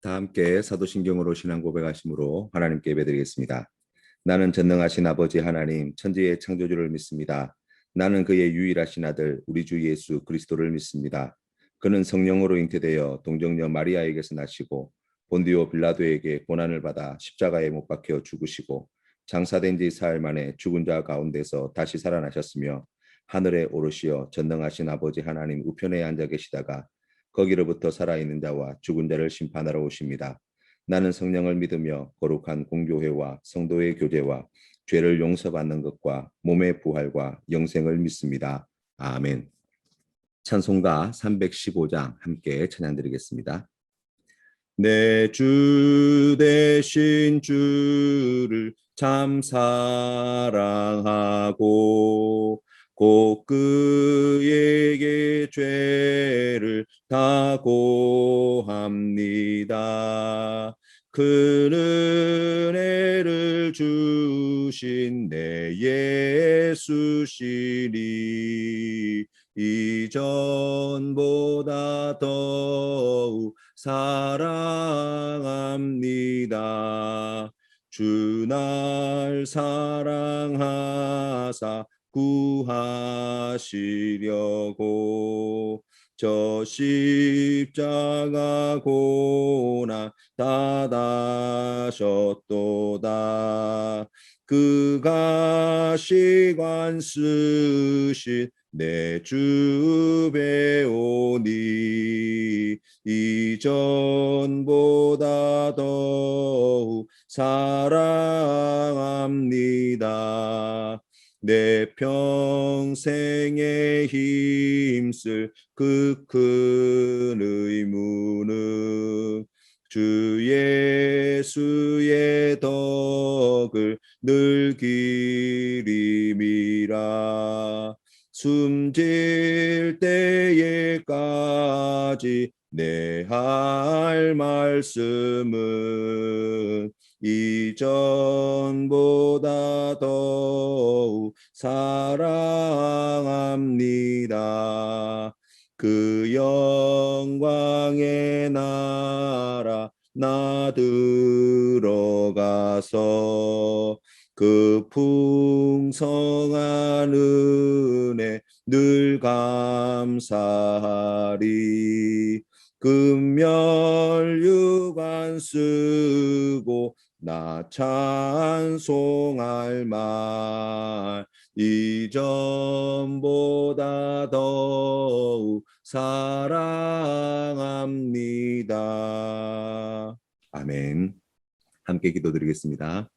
다 함께 사도신경으로 신앙 고백하심으로 하나님께 예배드리겠습니다. 나는 전능하신 아버지 하나님 천지의 창조주를 믿습니다. 나는 그의 유일하신 아들 우리 주 예수 그리스도를 믿습니다. 그는 성령으로 잉태되어 동정녀 마리아에게서 나시고 본디오 빌라도에게 고난을 받아 십자가에 못 박혀 죽으시고 장사된 지 사흘 만에 죽은 자 가운데서 다시 살아나셨으며 하늘에 오르시어 전능하신 아버지 하나님 우편에 앉아 계시다가 거기로부터 살아있는 자와 죽은 자를 심판하러 오십니다. 나는 성령을 믿으며 거룩한 공교회와 성도의 교제와 죄를 용서받는 것과 몸의 부활과 영생을 믿습니다. 아멘. 찬송가 315장 함께 찬양드리겠습니다. 내 주 되신 주를 참 사랑하고 곧 그에게 죄를 다 고합니다. 그 은혜를 주신 내 예수시니 이전보다 더욱 사랑합니다. 주 날 사랑하사 구하시려고 저 십자가 고난 받으셨도다. 그가 시관 쓰신 내 주 배우니 이전보다 더욱 사랑합니다. 내 평생에 힘쓸 그 큰 의무는 주 예수의 덕을 늘 기림이라. 숨질 때에까지 내 할 말씀은 이전보다 더욱 사랑합니다. 그 영광의 나라 나 들어가서 그 풍성한 은혜 늘 감사하리. 금멸유관 쓰고 나 찬송할 말 이전보다 더욱 사랑합니다. 아멘. 함께 기도드리겠습니다.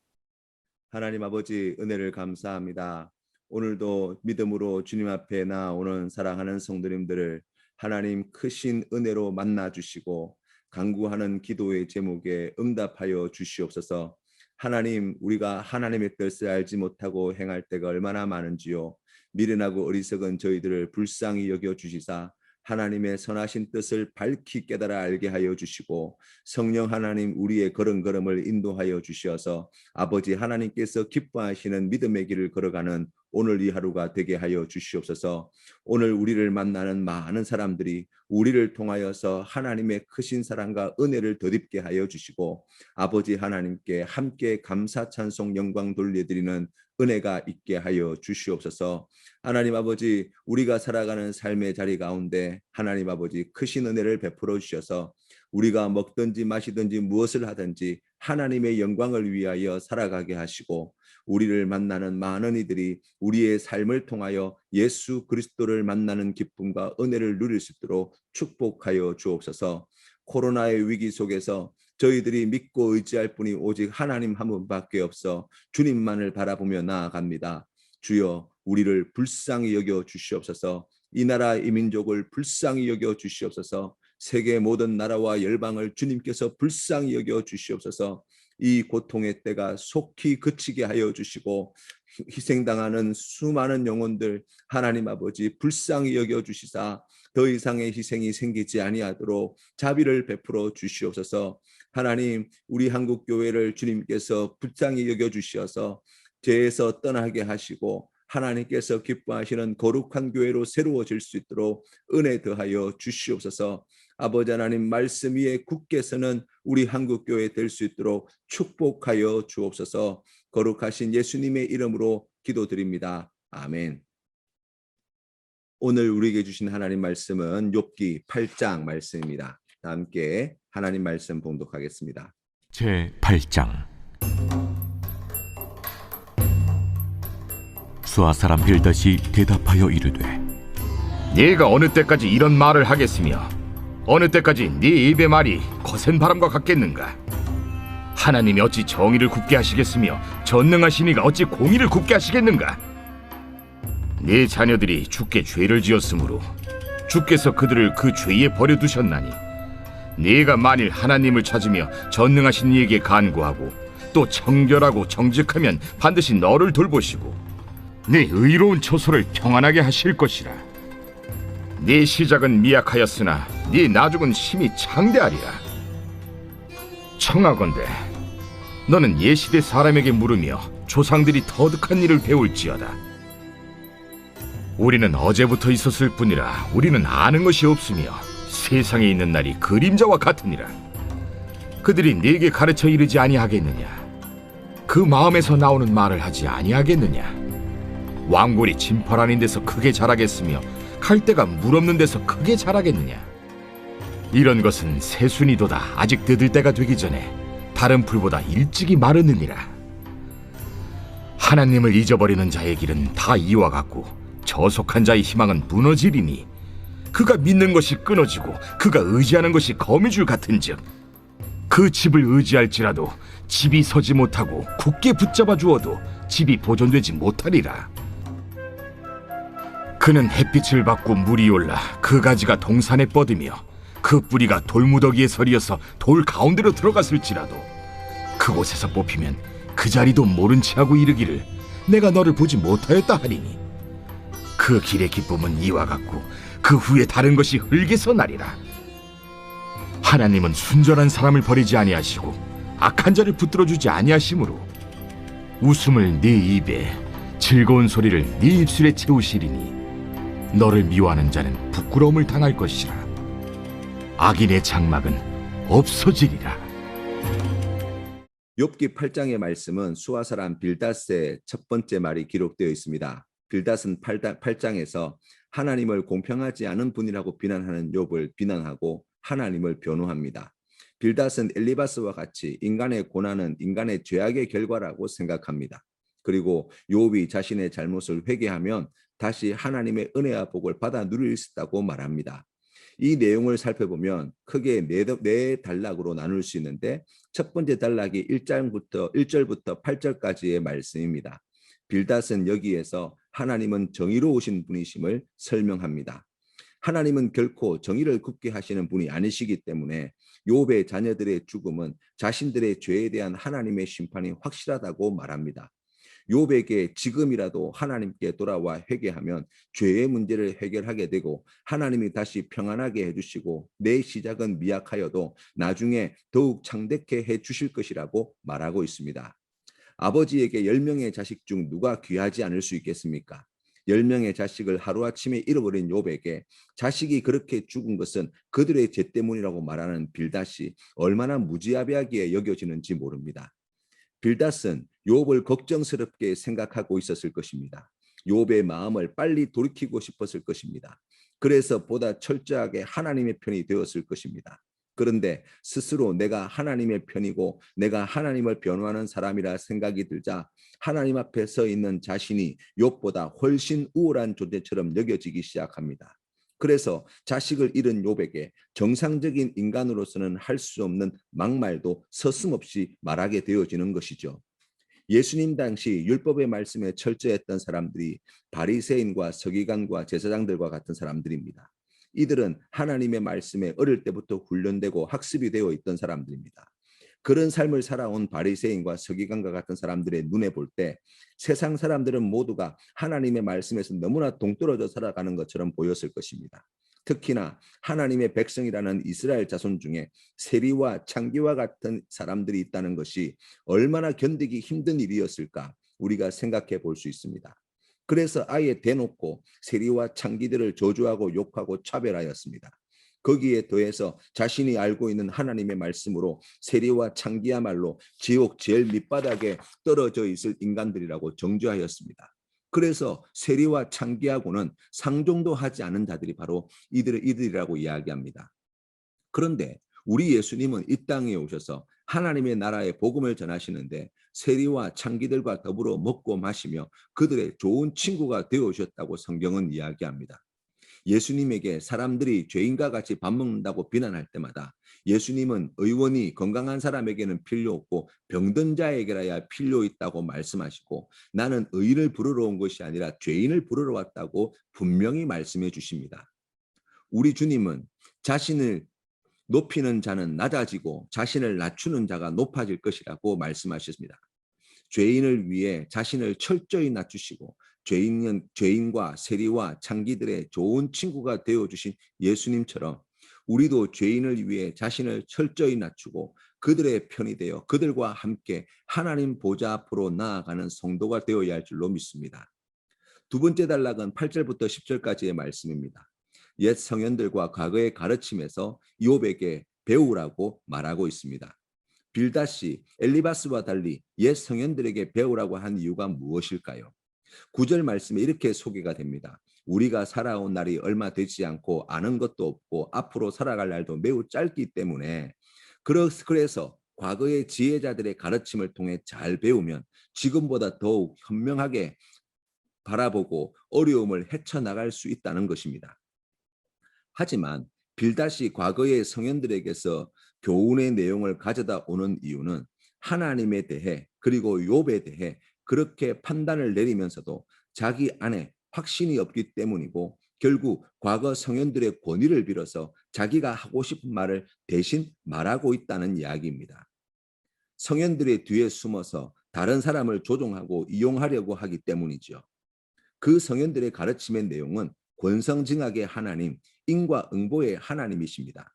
하나님 아버지 은혜를 감사합니다. 오늘도 믿음으로 주님 앞에 나오는 사랑하는 성도님들을 하나님 크신 은혜로 만나주시고 간구하는 기도의 제목에 응답하여 주시옵소서. 하나님, 우리가 하나님의 뜻을 알지 못하고 행할 때가 얼마나 많은지요. 미련하고 어리석은 저희들을 불쌍히 여겨 주시사 하나님의 선하신 뜻을 밝히 깨달아 알게 하여 주시고 성령 하나님 우리의 걸음걸음을 인도하여 주시어서 아버지 하나님께서 기뻐하시는 믿음의 길을 걸어가는 오늘 이 하루가 되게 하여 주시옵소서. 오늘 우리를 만나는 많은 사람들이 우리를 통하여서 하나님의 크신 사랑과 은혜를 덧입게 하여 주시고 아버지 하나님께 함께 감사 찬송 영광 돌려드리는 은혜가 있게 하여 주시옵소서. 하나님 아버지 우리가 살아가는 삶의 자리 가운데 하나님 아버지 크신 은혜를 베풀어 주셔서 우리가 먹든지 마시든지 무엇을 하든지 하나님의 영광을 위하여 살아가게 하시고 우리를 만나는 많은 이들이 우리의 삶을 통하여 예수 그리스도를 만나는 기쁨과 은혜를 누릴 수 있도록 축복하여 주옵소서. 코로나의 위기 속에서 저희들이 믿고 의지할 분이 오직 하나님 한 분밖에 없어 주님만을 바라보며 나아갑니다. 주여 우리를 불쌍히 여겨 주시옵소서. 이 나라 이 민족을 불쌍히 여겨 주시옵소서. 세계 모든 나라와 열방을 주님께서 불쌍히 여겨 주시옵소서. 이 고통의 때가 속히 그치게 하여 주시고 희생당하는 수많은 영혼들 하나님 아버지 불쌍히 여겨 주시사 더 이상의 희생이 생기지 아니하도록 자비를 베풀어 주시옵소서. 하나님 우리 한국교회를 주님께서 불쌍히 여겨 주시어서 죄에서 떠나게 하시고 하나님께서 기뻐하시는 거룩한 교회로 새로워질 수 있도록 은혜 더하여 주시옵소서. 아버지 하나님 말씀 위에 굳게 서는 우리 한국교회 될 수 있도록 축복하여 주옵소서. 거룩하신 예수님의 이름으로 기도드립니다. 아멘. 오늘 우리에게 주신 하나님 말씀은 욥기 8장 말씀입니다. 함께 하나님 말씀 봉독하겠습니다. 제 8장. 수아 사람 빌닷이 대답하여 이르되, 네가 어느 때까지 이런 말을 하겠으며 어느 때까지 네 입의 말이 거센 바람과 같겠는가? 하나님이 어찌 정의를 굽게 하시겠으며 전능하신 이가 어찌 공의를 굽게 하시겠는가? 네 자녀들이 주께 죄를 지었으므로 주께서 그들을 그 죄에 버려두셨나니, 네가 만일 하나님을 찾으며 전능하신 이에게 간구하고 또 청결하고 정직하면 반드시 너를 돌보시고 네 의로운 처소를 평안하게 하실 것이라. 네 시작은 미약하였으나 네 나중은 심히 창대하리라. 청하건대 너는 예시대 사람에게 물으며 조상들이 터득한 일을 배울지어다. 우리는 어제부터 있었을 뿐이라 우리는 아는 것이 없으며 세상에 있는 날이 그림자와 같으니라. 그들이 네게 가르쳐 이르지 아니하겠느냐? 그 마음에서 나오는 말을 하지 아니하겠느냐? 왕골이 진펄 아닌 데서 크게 자라겠으며 갈대가 물 없는 데서 크게 자라겠느냐? 이런 것은 새순이도다 아직 뜯을 때가 되기 전에 다른 풀보다 일찍이 마르느니라. 하나님을 잊어버리는 자의 길은 다 이와 같고 저속한 자의 희망은 무너지리니, 그가 믿는 것이 끊어지고 그가 의지하는 것이 거미줄 같은즉 그 집을 의지할지라도 집이 서지 못하고 굳게 붙잡아 주어도 집이 보존되지 못하리라. 그는 햇빛을 받고 물이 올라 그 가지가 동산에 뻗으며 그 뿌리가 돌무더기에 서리어서 돌 가운데로 들어갔을지라도 그곳에서 뽑히면 그 자리도 모른 채 하고 이르기를 내가 너를 보지 못하였다 하리니, 그 길의 기쁨은 이와 같고 그 후에 다른 것이 흙에서 나리라. 하나님은 순전한 사람을 버리지 아니하시고 악한 자를 붙들어주지 아니하시므로 웃음을 네 입에 즐거운 소리를 네 입술에 채우시리니 너를 미워하는 자는 부끄러움을 당할 것이라. 악인의 장막은 없어지리라. 욥기 8장의 말씀은 수아 사람 빌닷의 첫 번째 말이 기록되어 있습니다. 빌닷은 8장에서 하나님을 공평하지 않은 분이라고 비난하는 욥을 비난하고 하나님을 변호합니다. 빌닷은 엘리바스와 같이 인간의 고난은 인간의 죄악의 결과라고 생각합니다. 그리고 욥이 자신의 잘못을 회개하면 다시 하나님의 은혜와 복을 받아 누릴 수 있다고 말합니다. 이 내용을 살펴보면 크게 네 단락으로 나눌 수 있는데, 첫 번째 단락이 1절부터 8절까지의 말씀입니다. 빌닷은 여기에서 하나님은 정의로우신 분이심을 설명합니다. 하나님은 결코 정의를 굽게 하시는 분이 아니시기 때문에 욥의 자녀들의 죽음은 자신들의 죄에 대한 하나님의 심판이 확실하다고 말합니다. 욥에게 지금이라도 하나님께 돌아와 회개하면 죄의 문제를 해결하게 되고 하나님이 다시 평안하게 해주시고 내 시작은 미약하여도 나중에 더욱 창대케 해주실 것이라고 말하고 있습니다. 아버지에게 10명의 자식 중 누가 귀하지 않을 수 있겠습니까? 10명의 자식을 하루아침에 잃어버린 욥에게 자식이 그렇게 죽은 것은 그들의 죄 때문이라고 말하는 빌닷이 얼마나 무지하게 여겨지는지 모릅니다. 빌닷은 욥을 걱정스럽게 생각하고 있었을 것입니다. 욥의 마음을 빨리 돌이키고 싶었을 것입니다. 그래서 보다 철저하게 하나님의 편이 되었을 것입니다. 그런데 스스로 내가 하나님의 편이고 내가 하나님을 변호하는 사람이라 생각이 들자 하나님 앞에 서 있는 자신이 욥보다 훨씬 우월한 존재처럼 여겨지기 시작합니다. 그래서 자식을 잃은 욥에게 정상적인 인간으로서는 할 수 없는 막말도 서슴없이 말하게 되어지는 것이죠. 예수님 당시 율법의 말씀에 철저했던 사람들이 바리새인과 서기관과 제사장들과 같은 사람들입니다. 이들은 하나님의 말씀에 어릴 때부터 훈련되고 학습이 되어 있던 사람들입니다. 그런 삶을 살아온 바리새인과 서기관과 같은 사람들의 눈에 볼 때 세상 사람들은 모두가 하나님의 말씀에서 너무나 동떨어져 살아가는 것처럼 보였을 것입니다. 특히나 하나님의 백성이라는 이스라엘 자손 중에 세리와 창기와 같은 사람들이 있다는 것이 얼마나 견디기 힘든 일이었을까 우리가 생각해 볼 수 있습니다. 그래서 아예 대놓고 세리와 창기들을 저주하고 욕하고 차별하였습니다. 거기에 더해서 자신이 알고 있는 하나님의 말씀으로 세리와 창기야말로 지옥 제일 밑바닥에 떨어져 있을 인간들이라고 정죄하였습니다. 그래서 세리와 창기하고는 상종도 하지 않은 자들이 바로 이들이라고 이야기합니다. 그런데 우리 예수님은 이 땅에 오셔서 하나님의 나라의 복음을 전하시는데 세리와 창기들과 더불어 먹고 마시며 그들의 좋은 친구가 되어 오셨다고 성경은 이야기합니다. 예수님에게 사람들이 죄인과 같이 밥 먹는다고 비난할 때마다 예수님은 의원이 건강한 사람에게는 필요 없고 병든 자에게라야 필요 있다고 말씀하시고 나는 의인을 부르러 온 것이 아니라 죄인을 부르러 왔다고 분명히 말씀해 주십니다. 우리 주님은 자신을 높이는 자는 낮아지고 자신을 낮추는 자가 높아질 것이라고 말씀하셨습니다. 죄인을 위해 자신을 철저히 낮추시고 죄인과 세리와 창기들의 좋은 친구가 되어주신 예수님처럼 우리도 죄인을 위해 자신을 철저히 낮추고 그들의 편이 되어 그들과 함께 하나님 보좌 앞으로 나아가는 성도가 되어야 할 줄로 믿습니다. 두 번째 단락은 8절부터 10절까지의 말씀입니다. 옛 성현들과 과거의 가르침에서 욥에게 배우라고 말하고 있습니다. 빌닷이 엘리바스와 달리 옛 성현들에게 배우라고 한 이유가 무엇일까요? 9절 말씀에 이렇게 소개가 됩니다. 우리가 살아온 날이 얼마 되지 않고 아는 것도 없고 앞으로 살아갈 날도 매우 짧기 때문에 그래서 과거의 지혜자들의 가르침을 통해 잘 배우면 지금보다 더욱 현명하게 바라보고 어려움을 헤쳐나갈 수 있다는 것입니다. 하지만 빌닷이 과거의 성현들에게서 교훈의 내용을 가져다 오는 이유는 하나님에 대해 그리고 욥에 대해 그렇게 판단을 내리면서도 자기 안에 확신이 없기 때문이고 결국 과거 성현들의 권위를 빌어서 자기가 하고 싶은 말을 대신 말하고 있다는 이야기입니다. 성현들의 뒤에 숨어서 다른 사람을 조종하고 이용하려고 하기 때문이죠. 그 성현들의 가르침의 내용은 권성징악의 하나님, 인과응보의 하나님이십니다.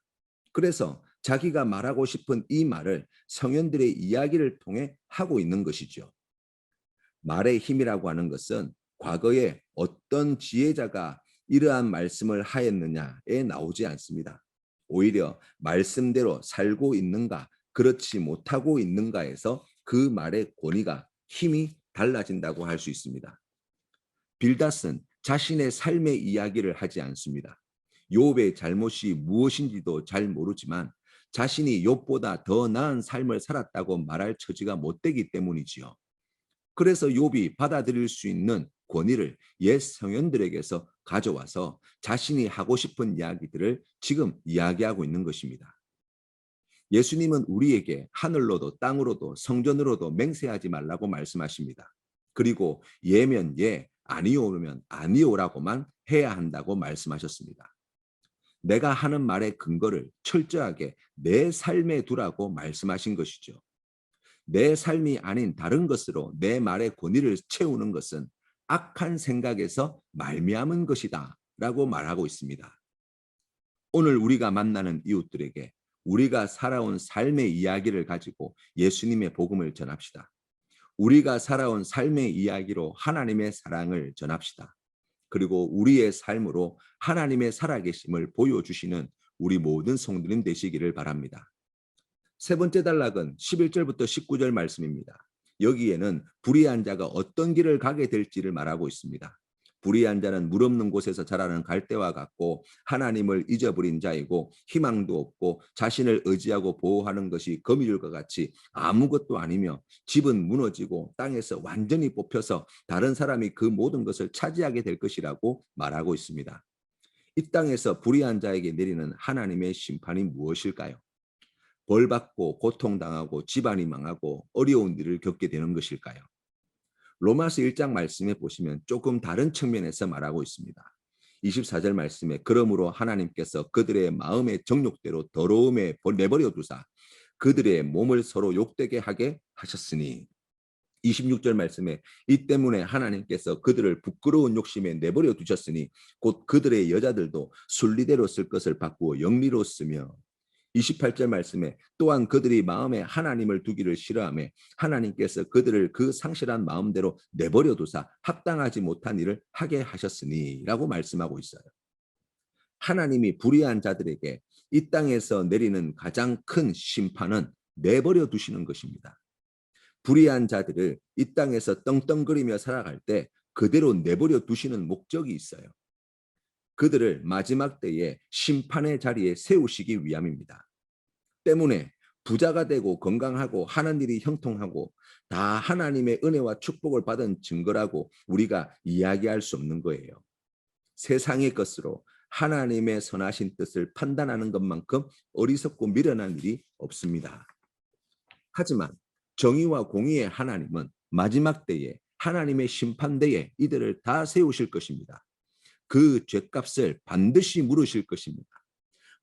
그래서 자기가 말하고 싶은 이 말을 성현들의 이야기를 통해 하고 있는 것이죠. 말의 힘이라고 하는 것은 과거에 어떤 지혜자가 이러한 말씀을 하였느냐에 나오지 않습니다. 오히려 말씀대로 살고 있는가, 그렇지 못하고 있는가에서 그 말의 권위가 힘이 달라진다고 할 수 있습니다. 빌닷은 자신의 삶의 이야기를 하지 않습니다. 욥의 잘못이 무엇인지도 잘 모르지만 자신이 욥보다 더 나은 삶을 살았다고 말할 처지가 못 되기 때문이지요. 그래서 욥이 받아들일 수 있는 권위를 옛 성현들에게서 가져와서 자신이 하고 싶은 이야기들을 지금 이야기하고 있는 것입니다. 예수님은 우리에게 하늘로도 땅으로도 성전으로도 맹세하지 말라고 말씀하십니다. 그리고 예면 예, 아니오면 아니오라고만 해야 한다고 말씀하셨습니다. 내가 하는 말의 근거를 철저하게 내 삶에 두라고 말씀하신 것이죠. 내 삶이 아닌 다른 것으로 내 말의 권위를 채우는 것은 악한 생각에서 말미암은 것이다 라고 말하고 있습니다. 오늘 우리가 만나는 이웃들에게 우리가 살아온 삶의 이야기를 가지고 예수님의 복음을 전합시다. 우리가 살아온 삶의 이야기로 하나님의 사랑을 전합시다. 그리고 우리의 삶으로 하나님의 살아계심을 보여주시는 우리 모든 성도님 되시기를 바랍니다. 세 번째 단락은 11절부터 19절 말씀입니다. 여기에는 불의한 자가 어떤 길을 가게 될지를 말하고 있습니다. 불의한 자는 물 없는 곳에서 자라는 갈대와 같고 하나님을 잊어버린 자이고 희망도 없고 자신을 의지하고 보호하는 것이 거미줄과 같이 아무것도 아니며 집은 무너지고 땅에서 완전히 뽑혀서 다른 사람이 그 모든 것을 차지하게 될 것이라고 말하고 있습니다. 이 땅에서 불의한 자에게 내리는 하나님의 심판이 무엇일까요? 벌받고 고통당하고 집안이 망하고 어려운 일을 겪게 되는 것일까요? 로마서 1장 말씀에 보시면 조금 다른 측면에서 말하고 있습니다. 24절 말씀에 그러므로 하나님께서 그들의 마음의 정욕대로 더러움에 내버려 두사 그들의 몸을 서로 욕되게 하게 하셨으니 26절 말씀에 이 때문에 하나님께서 그들을 부끄러운 욕심에 내버려 두셨으니 곧 그들의 여자들도 순리대로 쓸 것을 바꾸어 영리로 쓰며 28절 말씀에 또한 그들이 마음에 하나님을 두기를 싫어하며 하나님께서 그들을 그 상실한 마음대로 내버려 두사 합당하지 못한 일을 하게 하셨으니 라고 말씀하고 있어요. 하나님이 불의한 자들에게 이 땅에서 내리는 가장 큰 심판은 내버려 두시는 것입니다. 불의한 자들을 이 땅에서 떵떵거리며 살아갈 때 그대로 내버려 두시는 목적이 있어요. 그들을 마지막 때에 심판의 자리에 세우시기 위함입니다. 때문에 부자가 되고 건강하고 하는 일이 형통하고 다 하나님의 은혜와 축복을 받은 증거라고 우리가 이야기할 수 없는 거예요. 세상의 것으로 하나님의 선하신 뜻을 판단하는 것만큼 어리석고 미련한 일이 없습니다. 하지만 정의와 공의의 하나님은 마지막 때에 하나님의 심판대에 이들을 다 세우실 것입니다. 그 죄값을 반드시 물으실 것입니다.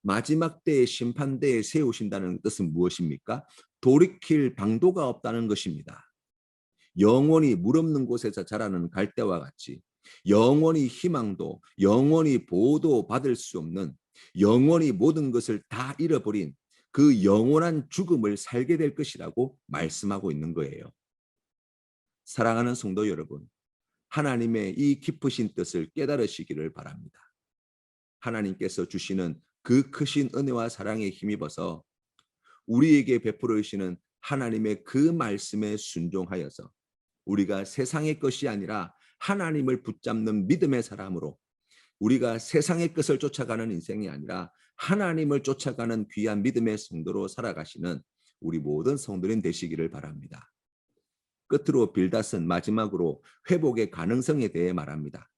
마지막 때의 심판대에 세우신다는 뜻은 무엇입니까? 돌이킬 방도가 없다는 것입니다. 영원히 물 없는 곳에서 자라는 갈대와 같이 영원히 희망도 영원히 보호도 받을 수 없는 영원히 모든 것을 다 잃어버린 그 영원한 죽음을 살게 될 것이라고 말씀하고 있는 거예요. 사랑하는 성도 여러분, 하나님의 이 깊으신 뜻을 깨달으시기를 바랍니다. 하나님께서 주시는 그 크신 은혜와 사랑에 힘입어서 우리에게 베풀어 주시는 하나님의 그 말씀에 순종하여서 우리가 세상의 것이 아니라 하나님을 붙잡는 믿음의 사람으로 우리가 세상의 것을 쫓아가는 인생이 아니라 하나님을 쫓아가는 귀한 믿음의 성도로 살아가시는 우리 모든 성도님 되시기를 바랍니다. 끝으로 빌닷은 마지막으로 회복의 가능성에 대해 말합니다.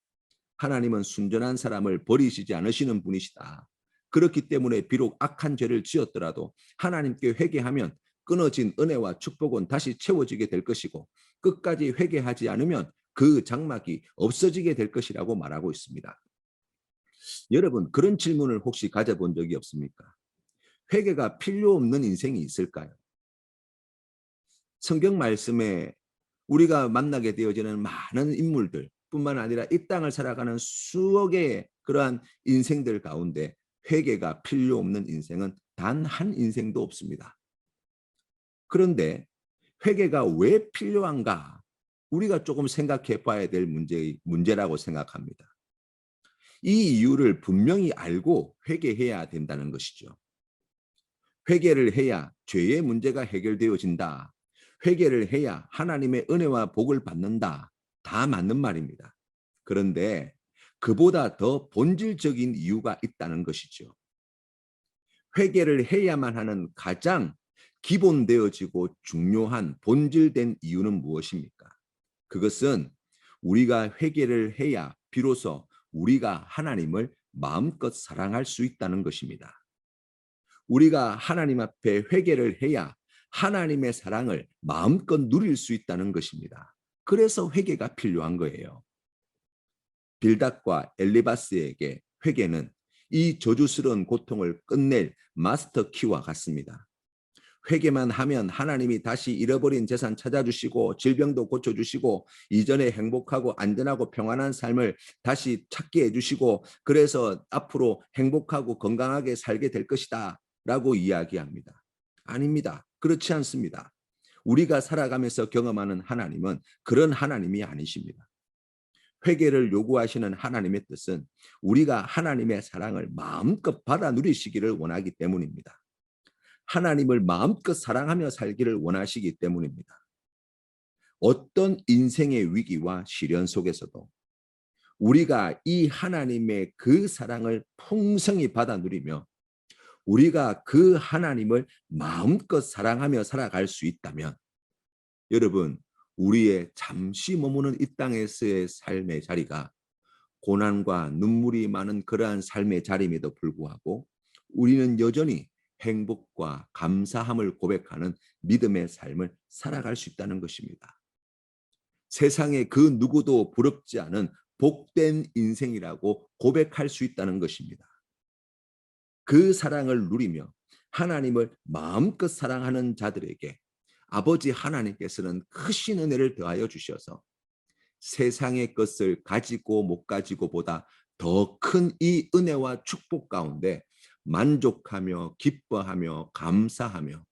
하나님은 순전한 사람을 버리시지 않으시는 분이시다. 그렇기 때문에 비록 악한 죄를 지었더라도 하나님께 회개하면 끊어진 은혜와 축복은 다시 채워지게 될 것이고 끝까지 회개하지 않으면 그 장막이 없어지게 될 것이라고 말하고 있습니다. 여러분, 그런 질문을 혹시 가져본 적이 없습니까? 회개가 필요 없는 인생이 있을까요? 성경 말씀에 우리가 만나게 되어지는 많은 인물들 뿐만 아니라 이 땅을 살아가는 수억 개의 그러한 인생들 가운데 회개가 필요 없는 인생은 단 한 인생도 없습니다. 그런데 회개가 왜 필요한가? 우리가 조금 생각해 봐야 될 문제라고 생각합니다. 이 이유를 분명히 알고 회개해야 된다는 것이죠. 회개를 해야 죄의 문제가 해결되어진다. 회개를 해야 하나님의 은혜와 복을 받는다. 다 맞는 말입니다. 그런데 그보다 더 본질적인 이유가 있다는 것이죠. 회개를 해야만 하는 가장 기본되어지고 중요한 본질된 이유는 무엇입니까? 그것은 우리가 회개를 해야 비로소 우리가 하나님을 마음껏 사랑할 수 있다는 것입니다. 우리가 하나님 앞에 회개를 해야 하나님의 사랑을 마음껏 누릴 수 있다는 것입니다. 그래서 회개가 필요한 거예요. 빌닷과 엘리바스에게 회개는 이 저주스러운 고통을 끝낼 마스터 키와 같습니다. 회개만 하면 하나님이 다시 잃어버린 재산 찾아주시고 질병도 고쳐주시고 이전에 행복하고 안전하고 평안한 삶을 다시 찾게 해주시고 그래서 앞으로 행복하고 건강하게 살게 될 것이다 라고 이야기합니다. 아닙니다. 그렇지 않습니다. 우리가 살아가면서 경험하는 하나님은 그런 하나님이 아니십니다. 회개를 요구하시는 하나님의 뜻은 우리가 하나님의 사랑을 마음껏 받아 누리시기를 원하기 때문입니다. 하나님을 마음껏 사랑하며 살기를 원하시기 때문입니다. 어떤 인생의 위기와 시련 속에서도 우리가 이 하나님의 그 사랑을 풍성히 받아 누리며 우리가 그 하나님을 마음껏 사랑하며 살아갈 수 있다면 여러분, 우리의 잠시 머무는 이 땅에서의 삶의 자리가 고난과 눈물이 많은 그러한 삶의 자리임에도 불구하고 우리는 여전히 행복과 감사함을 고백하는 믿음의 삶을 살아갈 수 있다는 것입니다. 세상에 그 누구도 부럽지 않은 복된 인생이라고 고백할 수 있다는 것입니다. 그 사랑을 누리며 하나님을 마음껏 사랑하는 자들에게 아버지 하나님께서는 크신 은혜를 더하여 주셔서 세상의 것을 가지고 못 가지고보다 더 큰 이 은혜와 축복 가운데 만족하며 기뻐하며 감사하며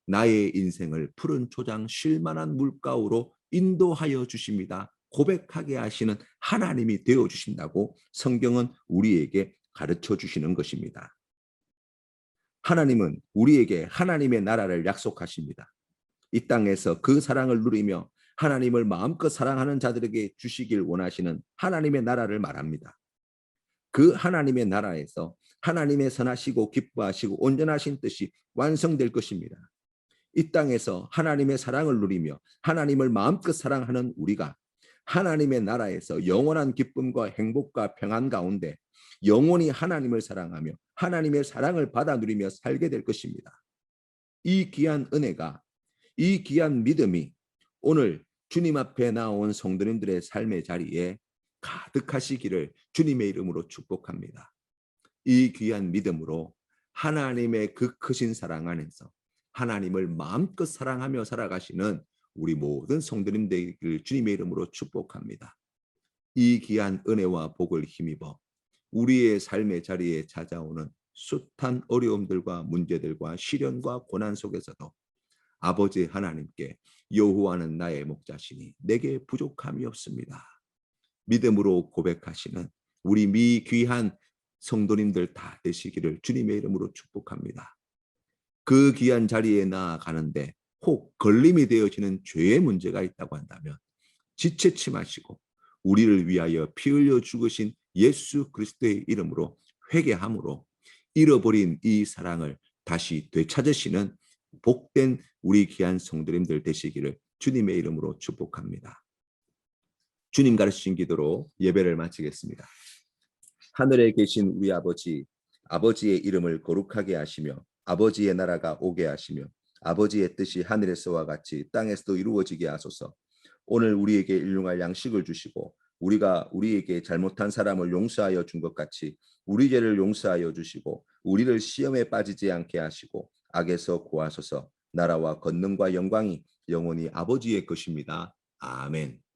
나의 인생을 푸른 초장 쉴만한 물가로 인도하여 주십니다. 고백하게 하시는 하나님이 되어주신다고 성경은 우리에게 가르쳐 주시는 것입니다. 하나님은 우리에게 하나님의 나라를 약속하십니다. 이 땅에서 그 사랑을 누리며 하나님을 마음껏 사랑하는 자들에게 주시길 원하시는 하나님의 나라를 말합니다. 그 하나님의 나라에서 하나님의 선하시고 기뻐하시고 온전하신 뜻이 완성될 것입니다. 이 땅에서 하나님의 사랑을 누리며 하나님을 마음껏 사랑하는 우리가 하나님의 나라에서 영원한 기쁨과 행복과 평안 가운데 영원히 하나님을 사랑하며 하나님의 사랑을 받아 누리며 살게 될 것입니다. 이 귀한 은혜가, 이 귀한 믿음이 오늘 주님 앞에 나온 성도님들의 삶의 자리에 가득하시기를 주님의 이름으로 축복합니다. 이 귀한 믿음으로 하나님의 그 크신 사랑 안에서 하나님을 마음껏 사랑하며 살아가시는 우리 모든 성도님들 주님의 이름으로 축복합니다. 이 귀한 은혜와 복을 힘입어 우리의 삶의 자리에 찾아오는 숱한 어려움들과 문제들과 시련과 고난 속에서도 아버지 하나님께 여호와는 나의 목자시니 내게 부족함이 없습니다. 믿음으로 고백하시는 우리 미 귀한 성도님들 다 되시기를 주님의 이름으로 축복합니다. 그 귀한 자리에 나아가는데 혹 걸림이 되어지는 죄의 문제가 있다고 한다면 지체치 마시고 우리를 위하여 피 흘려 죽으신 예수 그리스도의 이름으로 회개함으로 잃어버린 이 사랑을 다시 되찾으시는 복된 우리 귀한 성도님들 되시기를 주님의 이름으로 축복합니다. 주님 가르치신 기도로 예배를 마치겠습니다. 하늘에 계신 우리 아버지, 아버지의 이름을 거룩하게 하시며 아버지의 나라가 오게 하시며 아버지의 뜻이 하늘에서와 같이 땅에서도 이루어지게 하소서. 오늘 우리에게 일용할 양식을 주시고 우리가 우리에게 잘못한 사람을 용서하여 준 것 같이 우리 죄를 용서하여 주시고 우리를 시험에 빠지지 않게 하시고 악에서 구하소서. 나라와 권능과 영광이 영원히 아버지의 것입니다. 아멘.